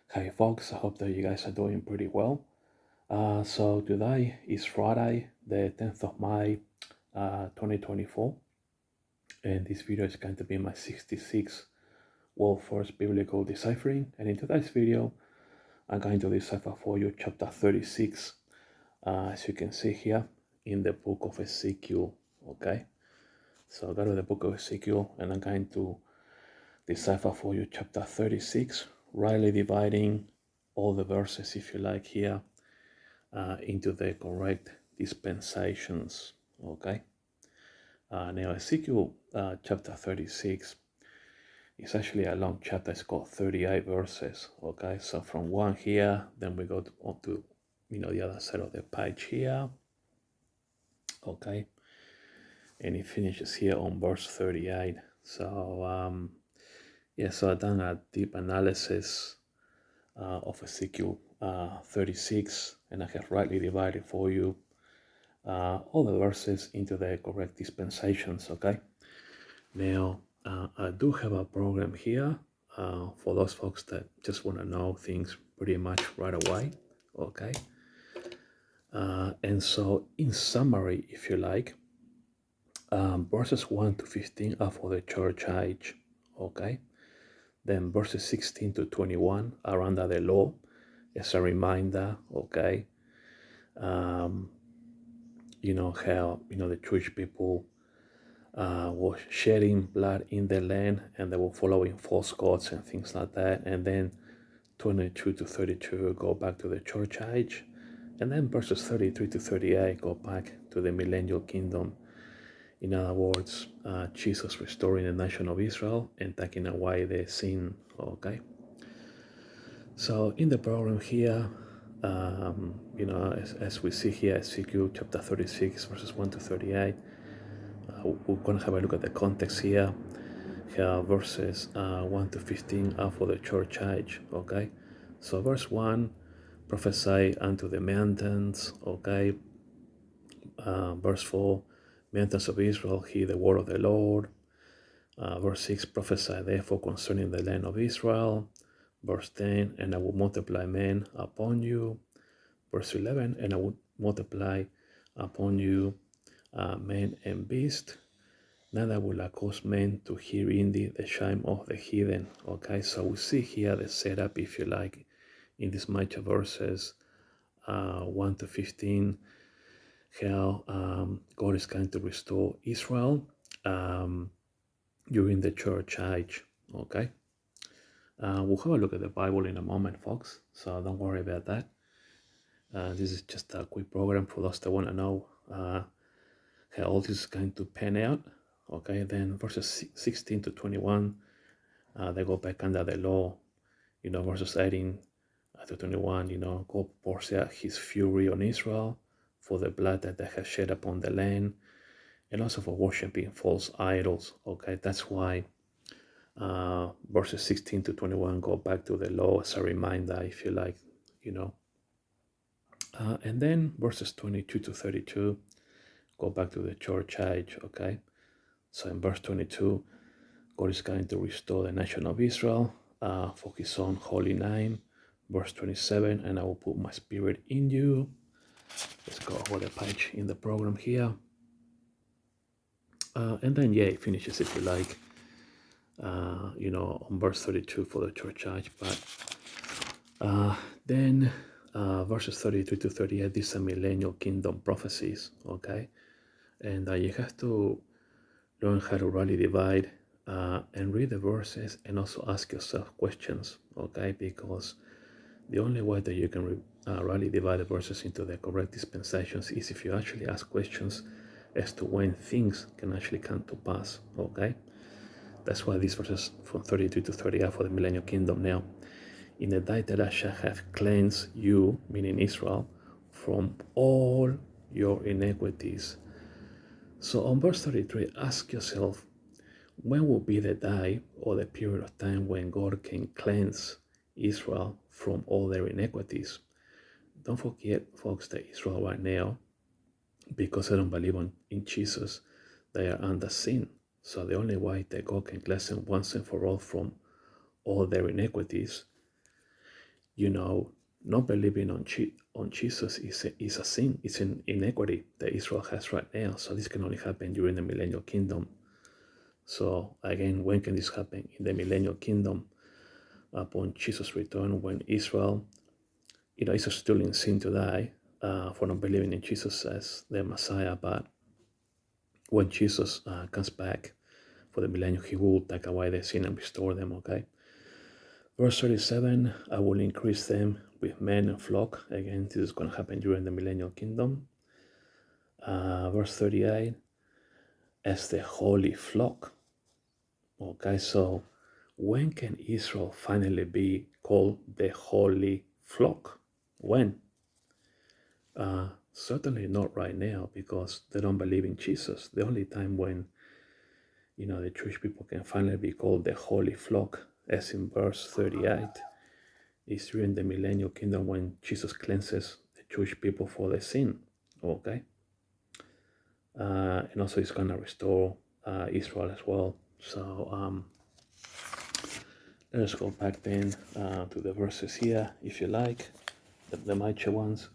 Hey folks, I hope that you guys are doing pretty well. So today is Friday, the 10th of May, 2024, and this video is going to be my 66th World First Biblical Deciphering. And in today's video, I'm going to decipher for you chapter 36, as you can see here in the book of Ezekiel. Okay, so go to the book of Ezekiel, and I'm going to decipher for you chapter 36, rightly dividing all the verses, if you like, here into the correct dispensations. Okay. Now Ezekiel chapter 36 is actually a long chapter. It's got 38 verses. Okay, so from one here, then we go on to the other side of the page here. Okay, and it finishes here on verse 38. So yeah, so I've done a deep analysis of Ezekiel 36, and I have rightly divided for you all the verses into the correct dispensations. Okay, now I do have a program here for those folks that just want to know things pretty much right away. Okay, and so in summary, if you like, verses 1 to 15 are for the church age. Okay, then verses 16 to 21 are under the law as a reminder. Okay, how the Jewish people were shedding blood in the land, and they were following false gods and things like that. And then 22 to 32 go back to the church age, and then verses 33 to 38 go back to the millennial kingdom. In other words, Jesus restoring the nation of Israel and taking away their sin. Okay, so in the program here, as we see here, Ezekiel chapter 36 verses 1 to 38, we're going to have a look at the context here. Here verses 1 to 15 are for the church age. Okay, so verse 1, prophesy unto the mountains. Okay, verse 4, mountains of Israel, hear the word of the Lord. Verse 6, prophesy therefore concerning the land of Israel. Verse 10, and I will multiply men upon you. Verse 11, and I will multiply upon you man and beast. Neither will I cause men to hear in thee the shame of the heathen. Okay, so we see here the setup, if you like, in these major verses 1 to 15, how God is going to restore Israel during the church age. Okay, we'll have a look at the Bible in a moment, folks, so don't worry about that. This is just a quick program for those that want to know how all this is going to pan out. Okay, then verses 16 to 21, they go back under the law. Verses 18 to 21, God pours out his fury on Israel for the blood that they have shed upon the land, and also for worshiping false idols. Okay, that's why verses 16 to 21 go back to the law as a reminder, if you like, and then verses 22 to 32 go back to the church age. Okay, so in verse 22, God is going to restore the nation of Israel for his own holy name. Verse 27, and I will put my spirit in you. Let's go over the page in the program here. And then, yeah, it finishes, if you like, on verse 32 for the church age. But then verses 33 to 38, these are millennial kingdom prophecies, okay? And you have to learn how to rightly divide and read the verses, and also ask yourself questions, okay? Because the only way that you can rightly divide the verses into the correct dispensations is if you actually ask questions as to when things can actually come to pass, okay? That's why these verses from 32 to 30 are for the millennial kingdom. Now, in the day that I shall have cleansed you, meaning Israel, from all your iniquities. So on verse 33, ask yourself, when will be the day or the period of time when God can cleanse Israel from all their iniquities? Don't forget, folks, that Israel right now, because they don't believe in Jesus, they are under sin. So the only way that God can cleanse them once and for all from all their iniquities not believing on Jesus is a sin. It's an inequity that Israel has right now. So this can only happen during the millennial kingdom. So again, when can this happen? In the millennial kingdom, upon Jesus' return, when Israel, is still in sin today for not believing in Jesus as their Messiah. But when Jesus comes back for the millennium, he will take away their sin and restore them, okay? Verse 37, I will increase them with men and flock. Again, this is going to happen during the millennial kingdom. Verse 38, as the holy flock. Okay, so when can Israel finally be called the holy flock? When? Certainly not right now, because they don't believe in Jesus. The only time when the Jewish people can finally be called the holy flock, as in verse 38, is during the millennial kingdom when Jesus cleanses the Jewish people for their sin. Okay, and also he's gonna restore Israel as well. So let us go back then to the verses here, if you like, the major ones.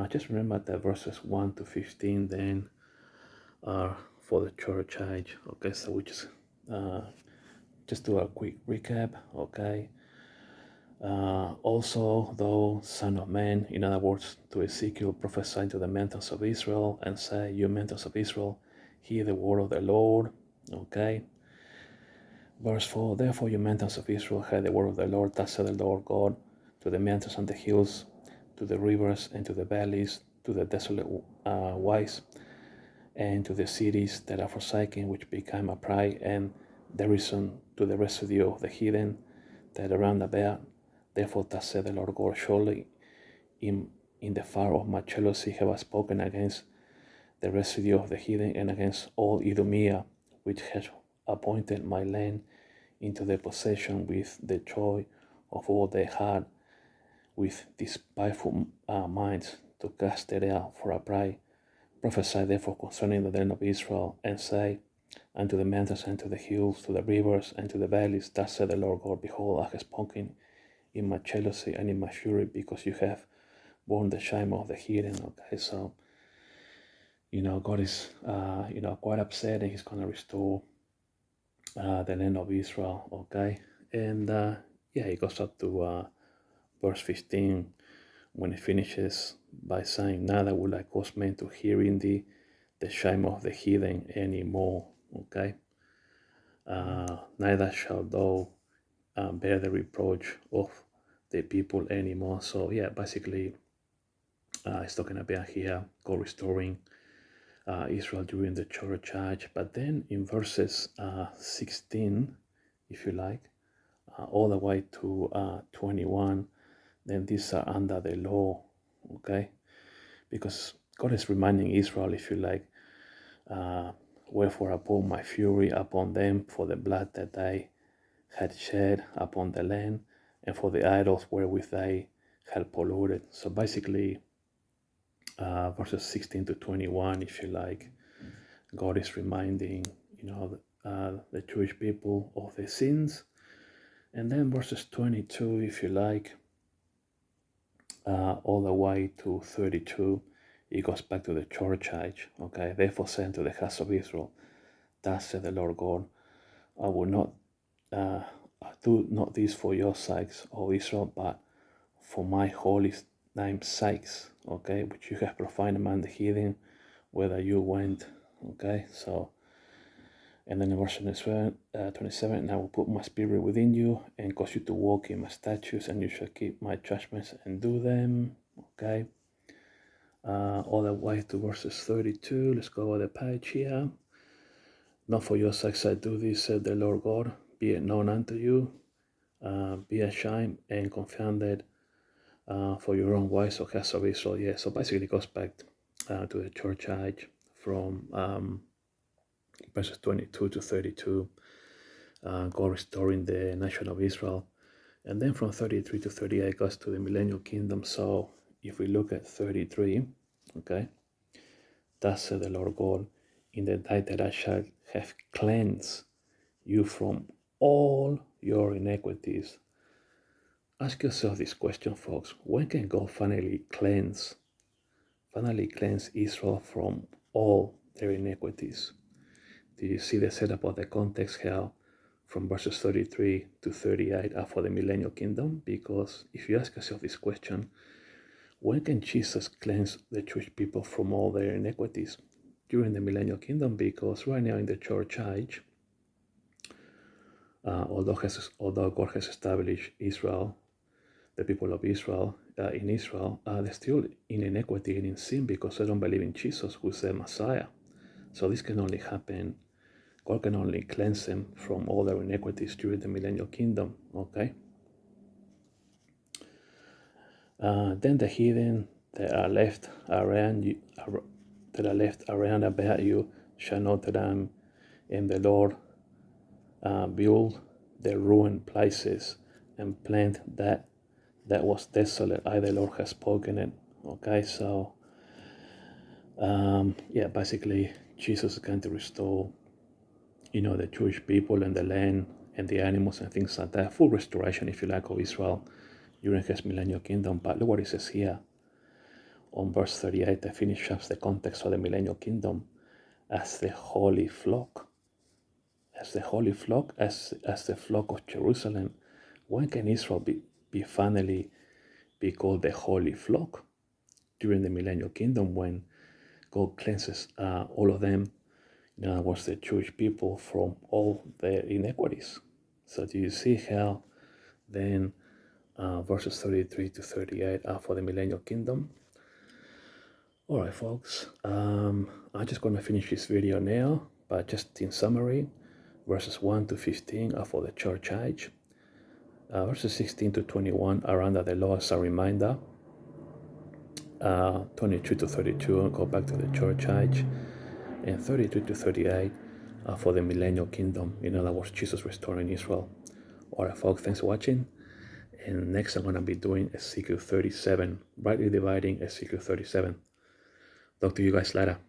Just remember that verses 1 to 15 then are for the church age. Okay, so we just do a quick recap. Okay, also, though, Son of Man, in other words, to Ezekiel, prophesy to the mountains of Israel and say, you mountains of Israel, hear the word of the Lord. Okay. Verse 4, therefore, you mountains of Israel, hear the word of the Lord, thus said the Lord God, to the mountains and the hills, to the rivers and to the valleys, to the desolate ways, and to the cities that are forsaken, which became a prey and derision to the residue of the heathen that are round about. Therefore, thus said the Lord God, surely in the fire of my jealousy have I spoken against the residue of the heathen and against all Idumea, which has appointed my land into their possession with the joy of all their heart, with despiteful minds to cast it out for a prey. Prophesy therefore concerning the land of Israel, and say unto the mountains and to the hills, to the rivers and to the valleys, thus said the Lord God, behold, I have spoken in my jealousy and in my fury, because you have borne the shame of the heathen. Okay, so God is quite upset, and he's going to restore the land of Israel. Okay, and he goes up to verse 15 when he finishes by saying, neither will I cause men to hear in thee the shame of the heathen anymore. Okay, neither shall thou bear the reproach of the people anymore. So basically it's talking about here God restoring Israel during the church age. But then in verses 16, if you like, all the way to 21, then these are under the law. Okay, because God is reminding Israel, if you like, wherefore I pour my fury upon them for the blood that they had shed upon the land, and for the idols wherewith they had polluted. So basically, verses 16 to 21, if you like, God is reminding, the Jewish people of their sins. And then verses 22, if you like, all the way to 32, it goes back to the church age. Okay, therefore say unto the house of Israel, thus said the Lord God, I will not I do not this for your sakes, O Israel, but for my holy name's sakes, okay, which you have profaned among the heathen, whether you went. Okay, so, and then in verse 27, and I will put my spirit within you and cause you to walk in my statutes, and you shall keep my judgments and do them. Okay, all the way to verses 32. Let's go over the page here. Not for your sakes I do this, said the Lord God, be it known unto you. Be ashamed and confounded for your own ways, O house of Israel. Yeah, so basically it goes back to the church age from verses 22 to 32, God restoring the nation of Israel. And then from 33 to 38 goes to the millennial kingdom. So if we look at 33, okay, thus said the Lord God, in the day that I shall have cleansed you from all your iniquities, ask yourself this question, folks. When can God finally cleanse Israel from all their iniquities? Do you see the setup of the context, how from verses 33 to 38 are for the millennial kingdom? Because if you ask yourself this question, when can Jesus cleanse the Jewish people from all their iniquities? During the millennial kingdom, because right now in the church age, although God has established Israel, the people of Israel in Israel, they're still in iniquity and in sin because they don't believe in Jesus, who's the Messiah. So this can only happen. God can only cleanse them from all their iniquities during the millennial kingdom. Okay. Then the heathen that are left around you, about you, shall know that I am in the Lord. Build the ruined places and plant that was desolate. I, the Lord, has spoken it. Okay, so yeah, basically Jesus is going to restore, the Jewish people and the land and the animals and things like that. Full restoration, if you like, of Israel during his millennial kingdom. But look what it says here on verse 38 that finishes the context of the millennial kingdom as the holy flock. As the holy flock, as the flock of Jerusalem. When can Israel be finally be called the holy flock? During the millennial kingdom, when God cleanses all of them, in other words, the Jewish people, from all their iniquities. So do you see how then verses 33 to 38 are for the millennial kingdom? All right, folks, I'm just going to finish this video now, but just in summary, verses 1 to 15 are for the church age. Verses 16 to 21 are under the law as a reminder. 22 to 32 go back to the church age. And 32 to 38 are for the millennial kingdom. In other words, Jesus restoring Israel. All right, folks, thanks for watching. And next I'm going to be doing Ezekiel 37, rightly dividing Ezekiel 37. Talk to you guys later.